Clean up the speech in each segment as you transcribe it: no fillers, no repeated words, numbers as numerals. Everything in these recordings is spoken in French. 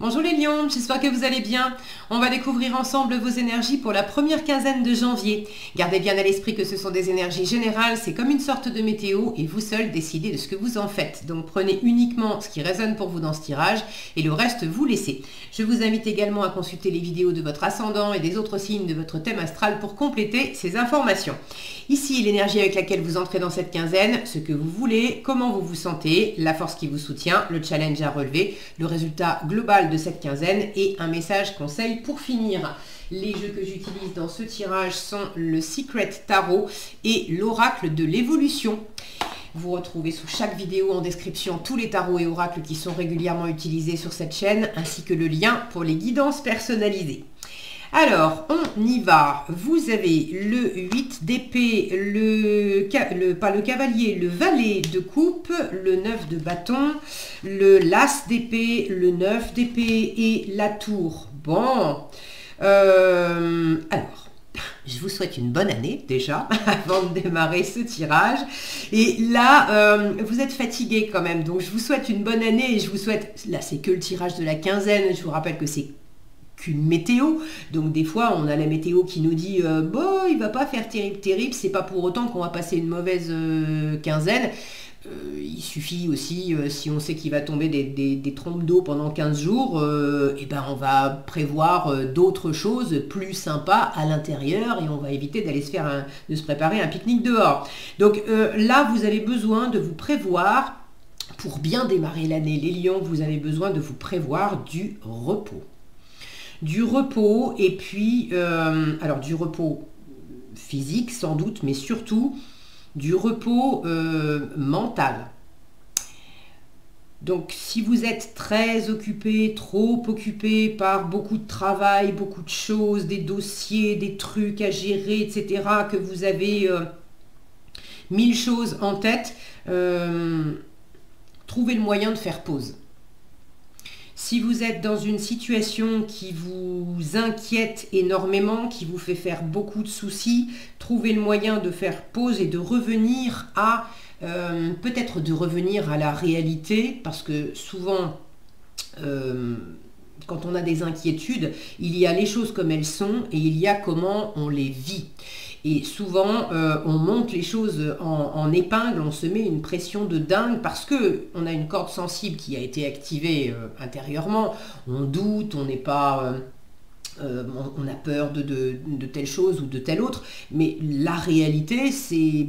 Bonjour les lions, j'espère que vous allez bien. On va découvrir ensemble vos énergies pour la première quinzaine de janvier. Gardez bien à l'esprit que ce sont des énergies générales, c'est comme une sorte de météo et vous seul décidez de ce que vous en faites. Donc prenez uniquement ce qui résonne pour vous dans ce tirage et le reste vous laissez. Je vous invite également à consulter les vidéos de votre ascendant et des autres signes de votre thème astral pour compléter ces informations. Ici, l'énergie avec laquelle vous entrez dans cette quinzaine, ce que vous voulez, comment vous vous sentez, la force qui vous soutient, le challenge à relever, le résultat global de cette quinzaine et un message conseil pour finir. Les jeux que j'utilise dans ce tirage sont le Secret Tarot et l'Oracle de l'évolution. Vous retrouvez sous chaque vidéo en description tous les tarots et oracles qui sont régulièrement utilisés sur cette chaîne, ainsi que le lien pour les guidances personnalisées. Alors, on y va. Vous avez le 8 d'épée, pas le cavalier, le valet de coupe, le 9 de bâton, le l'as d'épée, le 9 d'épée et la tour. Bon, alors, je vous souhaite une bonne année déjà, avant de démarrer ce tirage. Et là, vous êtes fatigué quand même, donc je vous souhaite une bonne année et je vous souhaite, là c'est que le tirage de la quinzaine, je vous rappelle que c'est qu'une météo, donc des fois on a la météo qui nous dit bon il va pas faire terrible, c'est pas pour autant qu'on va passer une mauvaise quinzaine. Il suffit aussi, si on sait qu'il va tomber des trompes d'eau pendant 15 jours, et ben on va prévoir d'autres choses plus sympas à l'intérieur et on va éviter d'aller de se préparer un pique-nique dehors. Donc là vous avez besoin de vous prévoir pour bien démarrer l'année. Les lions, vous avez besoin de vous prévoir du repos. Du repos et puis, alors du repos physique sans doute, mais surtout du repos mental. Donc si vous êtes très occupé, trop occupé par beaucoup de travail, beaucoup de choses, des dossiers, des trucs à gérer, etc., que vous avez 1000 choses en tête, trouvez le moyen de faire pause. Si vous êtes dans une situation qui vous inquiète énormément, qui vous fait faire beaucoup de soucis, trouvez le moyen de faire pause et de revenir à, peut-être de revenir à la réalité, parce que souvent, quand on a des inquiétudes, il y a les choses comme elles sont et il y a comment on les vit. Et souvent, on monte les choses en épingle, on se met une pression de dingue parce qu'on a une corde sensible qui a été activée intérieurement. On doute, on n'est pas... on a peur de telle chose ou de telle autre. Mais la réalité, c'est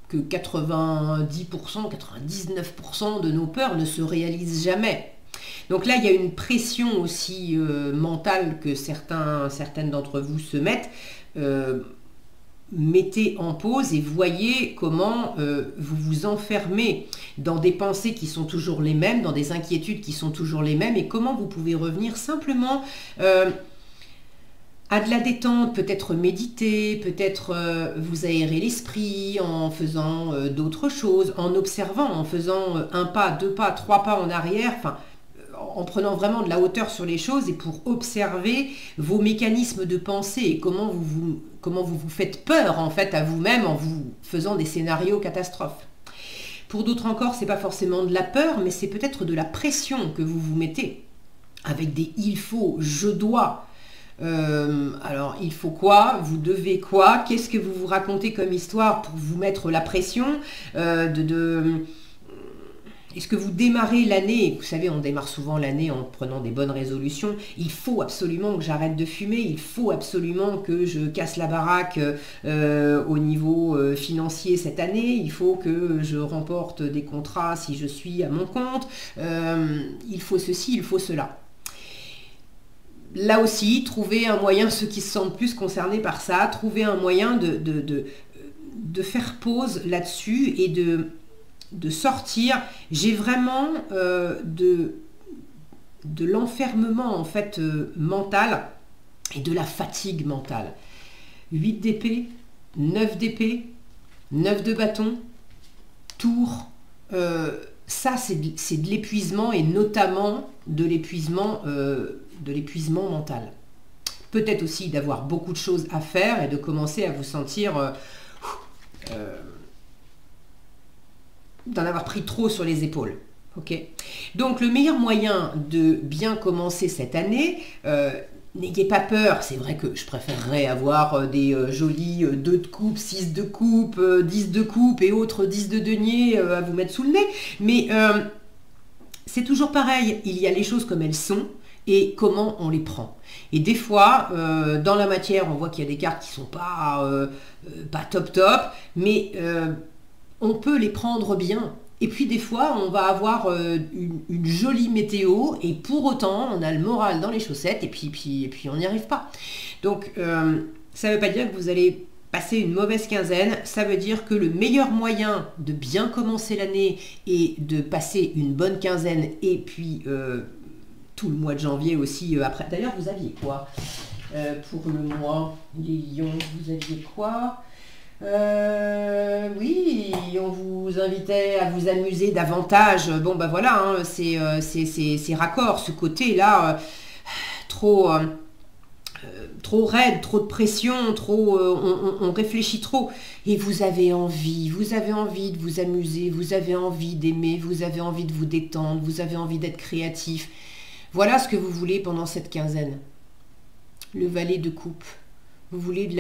que 90%, 99% de nos peurs ne se réalisent jamais. Donc là, il y a une pression aussi mentale que certaines d'entre vous se mettent. Mettez en pause et voyez comment vous vous enfermez dans des pensées qui sont toujours les mêmes, dans des inquiétudes qui sont toujours les mêmes et comment vous pouvez revenir simplement à de la détente, peut-être méditer, peut-être vous aérer l'esprit en faisant d'autres choses, en observant, en faisant un pas, deux pas, trois pas en arrière, enfin en prenant vraiment de la hauteur sur les choses et pour observer vos mécanismes de pensée et comment vous vous faites peur en fait à vous-même en vous faisant des scénarios catastrophes. Pour d'autres encore, c'est pas forcément de la peur, mais c'est peut-être de la pression que vous vous mettez avec des il faut, je dois. Alors il faut quoi, vous devez quoi, qu'est-ce que vous vous racontez comme histoire pour vous mettre la pression Est-ce que vous démarrez l'année? Vous savez, on démarre souvent l'année en prenant des bonnes résolutions. Il faut absolument que j'arrête de fumer. Il faut absolument que je casse la baraque au niveau financier cette année. Il faut que je remporte des contrats si je suis à mon compte. Il faut ceci, il faut cela. Là aussi, trouver un moyen, ceux qui se sentent plus concernés par ça, trouver un moyen de faire pause là-dessus et de sortir. J'ai vraiment de l'enfermement en fait mental et de la fatigue mentale. 8 d'épée, 9 d'épée, 9 de bâton, tour, ça c'est de l'épuisement et notamment de l'épuisement mental. Peut-être aussi d'avoir beaucoup de choses à faire et de commencer à vous sentir d'en avoir pris trop sur les épaules. Ok. Donc le meilleur moyen de bien commencer cette année, n'ayez pas peur, c'est vrai que je préférerais avoir des jolis 2 de coupe, 6 de coupe, 10 de coupe et autres 10 de denier à vous mettre sous le nez, mais c'est toujours pareil, il y a les choses comme elles sont et comment on les prend. Et des fois, dans la matière, on voit qu'il y a des cartes qui sont pas top, mais on peut les prendre bien. Et puis des fois, on va avoir une jolie météo et pour autant, on a le moral dans les chaussettes et puis on n'y arrive pas. Donc, ça ne veut pas dire que vous allez passer une mauvaise quinzaine. Ça veut dire que le meilleur moyen de bien commencer l'année et de passer une bonne quinzaine et puis tout le mois de janvier aussi après. D'ailleurs, vous aviez quoi pour le mois, les lions, vous aviez quoi? Oui, on vous invitait à vous amuser davantage. Bon, ben voilà, hein, c'est raccord, ce côté-là, trop raide, trop de pression, trop, on réfléchit trop. Et vous avez envie de vous amuser, vous avez envie d'aimer, vous avez envie de vous détendre, vous avez envie d'être créatif. Voilà ce que vous voulez pendant cette quinzaine. Le valet de coupe. Vous voulez de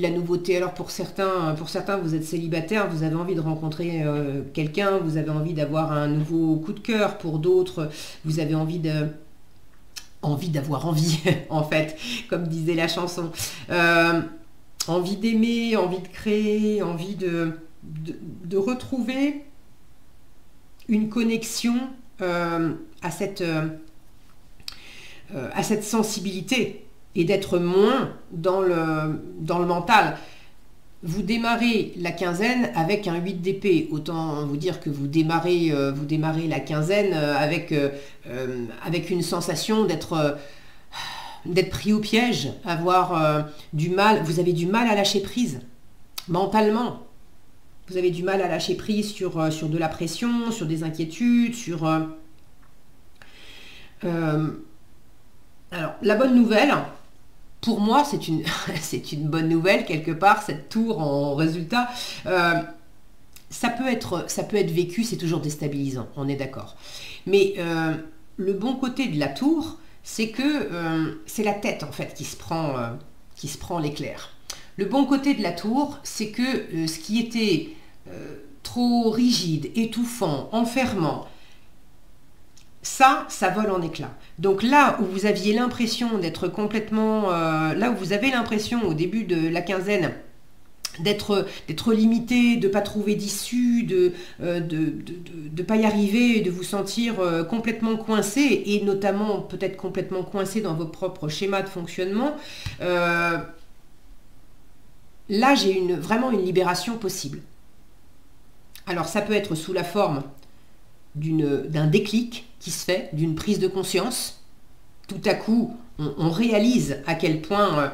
la nouveauté. Alors pour certains, vous êtes célibataire, vous avez envie de rencontrer quelqu'un, vous avez envie d'avoir un nouveau coup de cœur. Pour d'autres, vous avez envie d'avoir envie, en fait, comme disait la chanson. Envie d'aimer, envie de créer, envie de retrouver une connexion à cette sensibilité. Et d'être moins dans le mental. Vous démarrez la quinzaine avec un 8 d'épée. Autant vous dire que vous démarrez la quinzaine avec une sensation d'être pris au piège, avoir du mal. Vous avez du mal à lâcher prise, mentalement. Vous avez du mal à lâcher prise sur de la pression, sur des inquiétudes, sur... Alors, la bonne nouvelle... Pour moi, c'est une bonne nouvelle, quelque part, cette tour en résultat. Ça peut être vécu, c'est toujours déstabilisant, on est d'accord. Mais le bon côté de la tour, c'est que c'est la tête, en fait, qui se prend l'éclair. Le bon côté de la tour, c'est que ce qui était trop rigide, étouffant, enfermant, ça vole en éclats. Donc là où vous aviez l'impression d'être complètement... là où vous avez l'impression au début de la quinzaine d'être limité, de ne pas trouver d'issue, de pas y arriver, de vous sentir complètement coincé, et notamment peut-être complètement coincé dans vos propres schémas de fonctionnement, là j'ai vraiment une libération possible. Alors ça peut être sous la forme d'un déclic qui se fait, d'une prise de conscience. Tout à coup, on réalise à quel point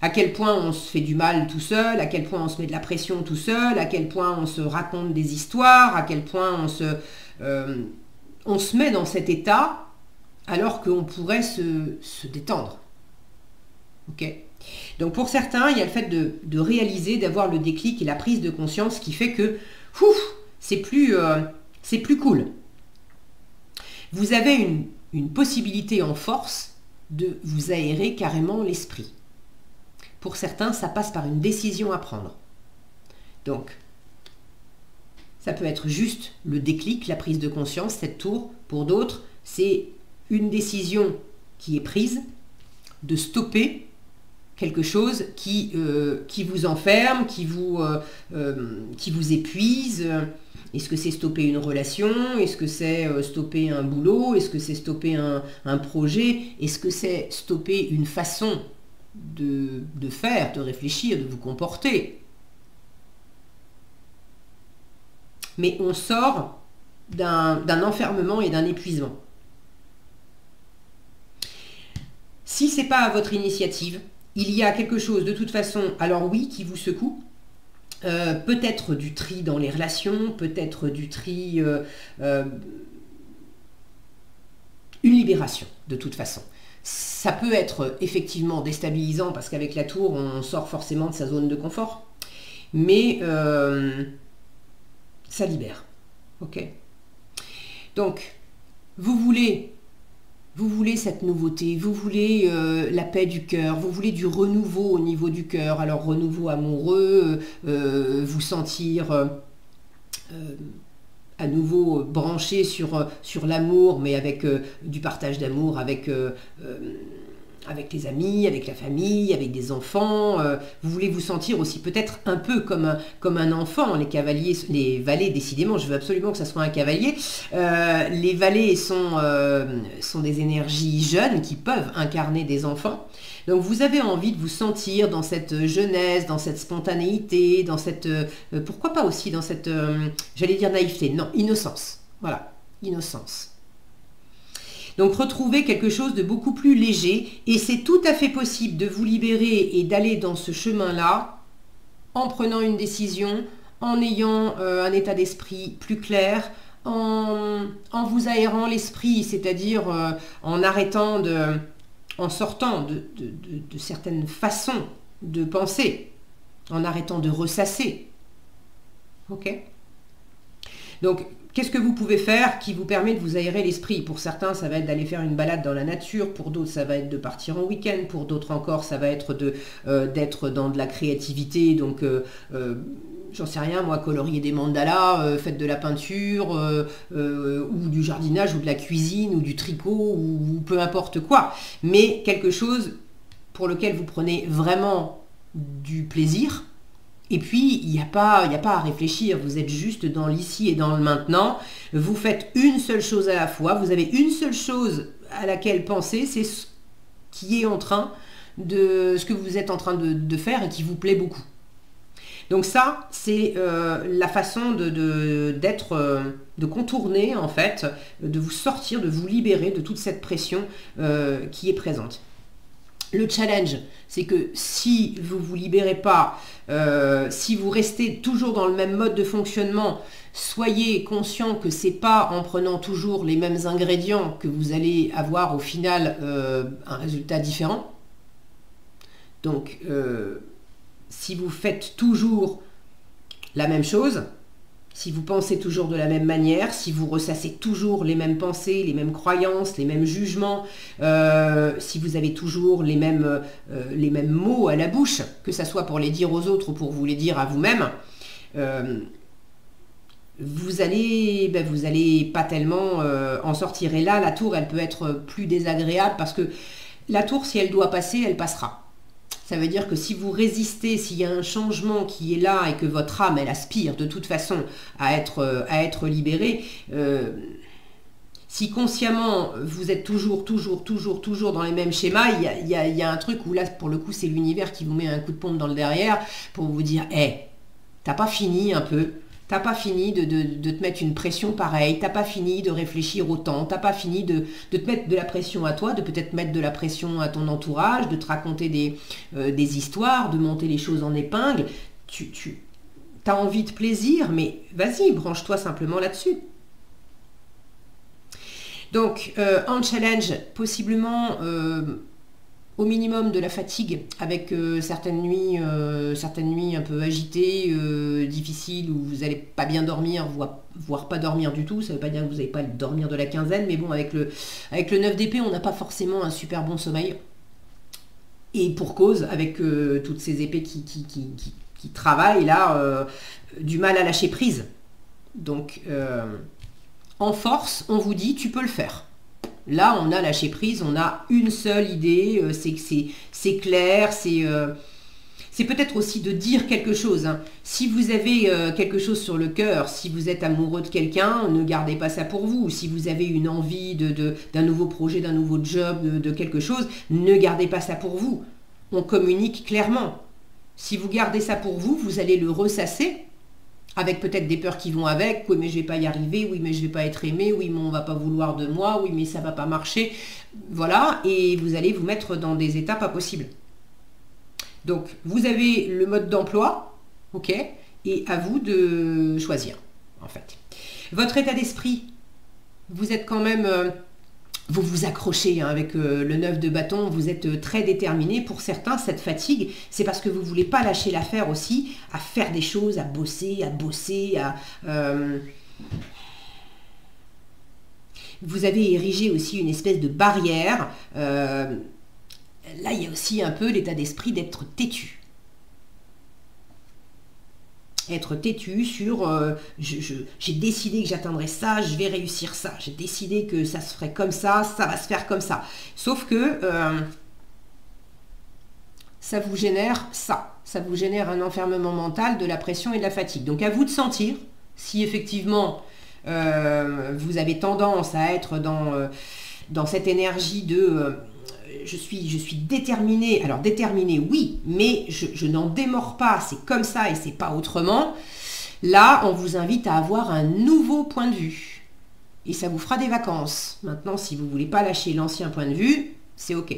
on se fait du mal tout seul, à quel point on se met de la pression tout seul, à quel point on se raconte des histoires, à quel point on se met dans cet état alors qu'on pourrait se détendre. Ok ? Donc pour certains, il y a le fait de réaliser, d'avoir le déclic et la prise de conscience qui fait que c'est plus cool. Vous avez une possibilité en force de vous aérer carrément l'esprit. Pour certains, ça passe par une décision à prendre. Donc, ça peut être juste le déclic, la prise de conscience, cette tour. Pour d'autres, c'est une décision qui est prise de stopper quelque chose qui vous enferme, qui vous épuise. Est-ce que c'est stopper une relation? Est-ce que c'est stopper un boulot? Est-ce que c'est stopper un projet? Est-ce que c'est stopper une façon de faire, de réfléchir, de vous comporter? Mais on sort d'un enfermement et d'un épuisement. Si ce n'est pas à votre initiative, il y a quelque chose de toute façon, alors oui, qui vous secoue. Peut-être du tri dans les relations, peut-être du tri, une libération de toute façon. Ça peut être effectivement déstabilisant parce qu'avec la tour, on sort forcément de sa zone de confort, mais ça libère. Ok. Donc, vous voulez cette nouveauté, vous voulez la paix du cœur, vous voulez du renouveau au niveau du cœur. Alors, renouveau amoureux, vous sentir à nouveau branché sur l'amour, mais avec du partage d'amour, avec les amis, avec la famille, avec des enfants. Vous voulez vous sentir aussi peut-être un peu comme un enfant. Les cavaliers, les valets, décidément, je veux absolument que ça soit un cavalier. Les valets sont des énergies jeunes qui peuvent incarner des enfants. Donc vous avez envie de vous sentir dans cette jeunesse, dans cette spontanéité, dans cette... pourquoi pas aussi dans cette... j'allais dire naïveté, non, innocence. Voilà, innocence. Donc retrouvez quelque chose de beaucoup plus léger et c'est tout à fait possible de vous libérer et d'aller dans ce chemin-là en prenant une décision, en ayant un état d'esprit plus clair, en vous aérant l'esprit, c'est-à-dire en sortant de certaines façons de penser, en arrêtant de ressasser. Ok ? Donc, qu'est-ce que vous pouvez faire qui vous permet de vous aérer l'esprit? Pour certains, ça va être d'aller faire une balade dans la nature. Pour d'autres, ça va être de partir en week-end. Pour d'autres encore, ça va être d'être dans de la créativité. Donc, j'en sais rien, moi, colorier des mandalas, faites de la peinture, ou du jardinage, ou de la cuisine, ou du tricot, ou peu importe quoi. Mais quelque chose pour lequel vous prenez vraiment du plaisir. Et puis, il n'y a pas à réfléchir, vous êtes juste dans l'ici et dans le maintenant. Vous faites une seule chose à la fois, vous avez une seule chose à laquelle penser, c'est ce que vous êtes en train de faire et qui vous plaît beaucoup. Donc ça, c'est la façon de contourner, en fait, de vous sortir, de vous libérer de toute cette pression qui est présente. Le challenge, c'est que si vous ne vous libérez pas, si vous restez toujours dans le même mode de fonctionnement, soyez conscient que ce n'est pas en prenant toujours les mêmes ingrédients que vous allez avoir au final un résultat différent. Donc, si vous faites toujours la même chose, si vous pensez toujours de la même manière, si vous ressassez toujours les mêmes pensées, les mêmes croyances, les mêmes jugements, si vous avez toujours les mêmes mots à la bouche, que ce soit pour les dire aux autres ou pour vous les dire à vous-même, vous allez pas tellement en sortir. Et là, la tour, elle peut être plus désagréable parce que la tour, si elle doit passer, elle passera. Ça veut dire que si vous résistez, s'il y a un changement qui est là et que votre âme, elle aspire de toute façon à être libérée, si consciemment vous êtes toujours dans les mêmes schémas, il y a un truc où là, pour le coup, c'est l'univers qui vous met un coup de pompe dans le derrière pour vous dire « Hey, t'as pas fini un peu ? T'as pas fini de te mettre une pression pareille, t'as pas fini de réfléchir autant, t'as pas fini de te mettre de la pression à toi, de peut-être mettre de la pression à ton entourage, de te raconter des histoires, de monter les choses en épingle. Tu as envie de plaisir, mais vas-y, branche-toi simplement là-dessus. » Donc, en challenge, possiblement... au minimum de la fatigue, avec certaines nuits un peu agitées, difficiles, où vous n'allez pas bien dormir, voire pas dormir du tout. Ça ne veut pas dire que vous n'allez pas dormir de la quinzaine, mais bon, avec le 9 d'épée, on n'a pas forcément un super bon sommeil. Et pour cause, avec toutes ces épées qui travaillent, là, du mal à lâcher prise. Donc, en force, on vous dit, tu peux le faire. Là, on a lâché prise, on a une seule idée, c'est clair, c'est peut-être aussi de dire quelque chose. Hein. Si vous avez quelque chose sur le cœur, si vous êtes amoureux de quelqu'un, ne gardez pas ça pour vous. Si vous avez une envie d'un nouveau projet, d'un nouveau job, de quelque chose, ne gardez pas ça pour vous. On communique clairement. Si vous gardez ça pour vous, vous allez le ressasser, avec peut-être des peurs qui vont avec, oui mais je vais pas y arriver, oui mais je vais pas être aimé, oui mais on va pas vouloir de moi, oui mais ça va pas marcher, voilà, et vous allez vous mettre dans des états pas possibles. Donc vous avez le mode d'emploi, ok, et à vous de choisir, en fait. Votre état d'esprit, vous êtes quand même... vous vous accrochez hein, avec le 9 de bâton, vous êtes très déterminé. Pour certains, cette fatigue, c'est parce que vous ne voulez pas lâcher l'affaire aussi, à faire des choses, à bosser, vous avez érigé aussi une espèce de barrière. Là, il y a aussi un peu l'état d'esprit d'être têtu. Être têtu sur j'ai décidé que j'atteindrai ça, je vais réussir ça. J'ai décidé que ça se ferait comme ça va se faire comme ça. Sauf que ça vous génère ça. Ça vous génère un enfermement mental, de la pression et de la fatigue. Donc à vous de sentir si effectivement vous avez tendance à être dans cette énergie de je suis déterminée. Alors déterminée, oui, mais je n'en démords pas, c'est comme ça et c'est pas autrement. Là, on vous invite à avoir un nouveau point de vue. Et ça vous fera des vacances. Maintenant, si vous ne voulez pas lâcher l'ancien point de vue, c'est OK.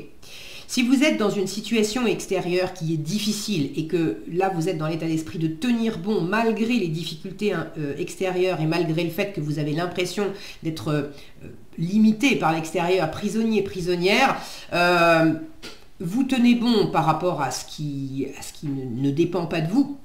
Si vous êtes dans une situation extérieure qui est difficile et que là, vous êtes dans l'état d'esprit de tenir bon malgré les difficultés extérieures et malgré le fait que vous avez l'impression d'être limité par l'extérieur, prisonnier, prisonnière, vous tenez bon par rapport à ce qui ne dépend pas de vous.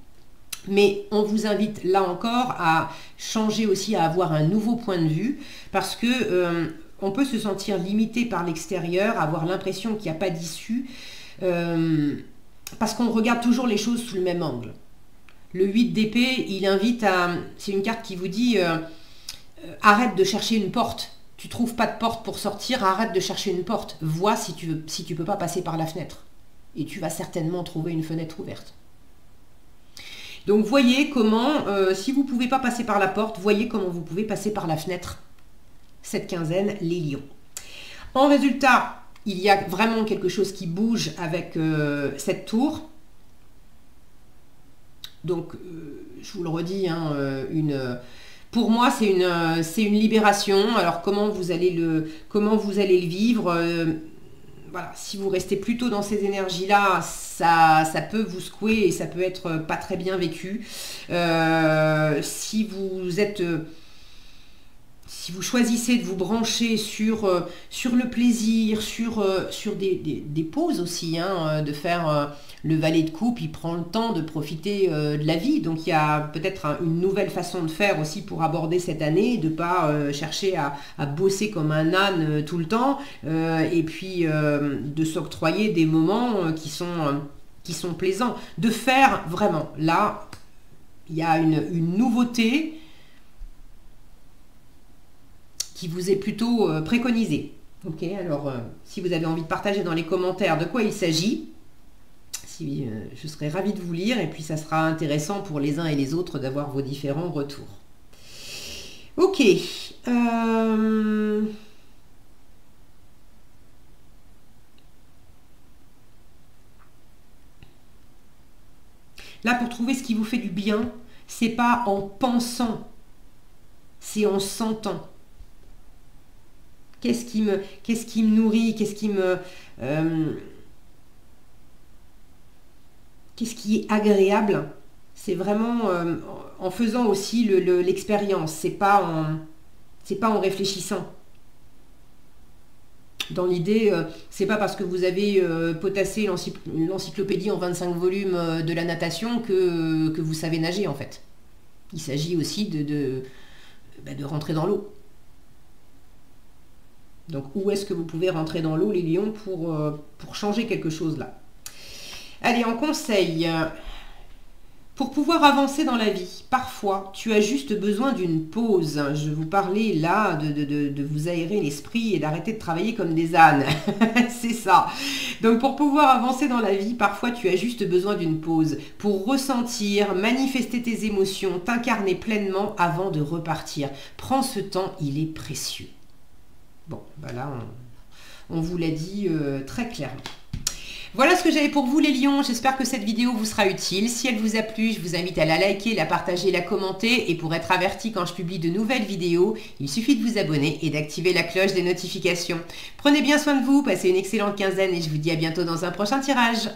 Mais on vous invite là encore à changer aussi, à avoir un nouveau point de vue parce que on peut se sentir limité par l'extérieur, avoir l'impression qu'il n'y a pas d'issue, parce qu'on regarde toujours les choses sous le même angle. Le 8 d'épée, il invite à... C'est une carte qui vous dit arrête de chercher une porte. Tu ne trouves pas de porte pour sortir, arrête de chercher une porte. Vois si tu ne peux pas passer par la fenêtre. Et tu vas certainement trouver une fenêtre ouverte. Donc voyez comment, si vous ne pouvez pas passer par la porte, voyez comment vous pouvez passer par la fenêtre. Cette quinzaine, les lions. En résultat, il y a vraiment quelque chose qui bouge avec cette tour. Donc, je vous le redis, hein, pour moi, c'est une libération. Alors, comment vous allez le vivre voilà, si vous restez plutôt dans ces énergies-là, ça peut vous secouer et ça peut être pas très bien vécu. Si vous choisissez de vous brancher sur le plaisir, sur des pauses aussi, hein, de faire le valet de coupe, il prend le temps de profiter de la vie. Donc il y a peut-être une nouvelle façon de faire aussi pour aborder cette année, de ne pas chercher à bosser comme un âne tout le temps, et puis de s'octroyer des moments qui sont plaisants. De faire vraiment, là, il y a une nouveauté qui vous est plutôt préconisé. Ok, alors si vous avez envie de partager dans les commentaires de quoi il s'agit, je serai ravie de vous lire et puis ça sera intéressant pour les uns et les autres d'avoir vos différents retours. Ok. Là, pour trouver ce qui vous fait du bien, c'est pas en pensant, c'est en sentant. Qu'est-ce qui me nourrit, qu'est-ce qui est agréable? C'est vraiment en faisant aussi l'expérience, c'est pas en réfléchissant. Dans l'idée, c'est pas parce que vous avez potassé l'encyclopédie en 25 volumes de la natation que vous savez nager en fait. Il s'agit aussi de rentrer dans l'eau. Donc, où est-ce que vous pouvez rentrer dans l'eau, les lions, pour changer quelque chose là? Allez, en conseil, pour pouvoir avancer dans la vie, parfois, tu as juste besoin d'une pause. Je vous parlais là de vous aérer l'esprit et d'arrêter de travailler comme des ânes. C'est ça. Donc, pour pouvoir avancer dans la vie, parfois, tu as juste besoin d'une pause pour ressentir, manifester tes émotions, t'incarner pleinement avant de repartir. Prends ce temps, il est précieux. Bon, ben là, on vous l'a dit très clairement. Voilà ce que j'avais pour vous les lions, j'espère que cette vidéo vous sera utile. Si elle vous a plu, je vous invite à la liker, la partager, la commenter. Et pour être averti quand je publie de nouvelles vidéos, il suffit de vous abonner et d'activer la cloche des notifications. Prenez bien soin de vous, passez une excellente quinzaine et je vous dis à bientôt dans un prochain tirage.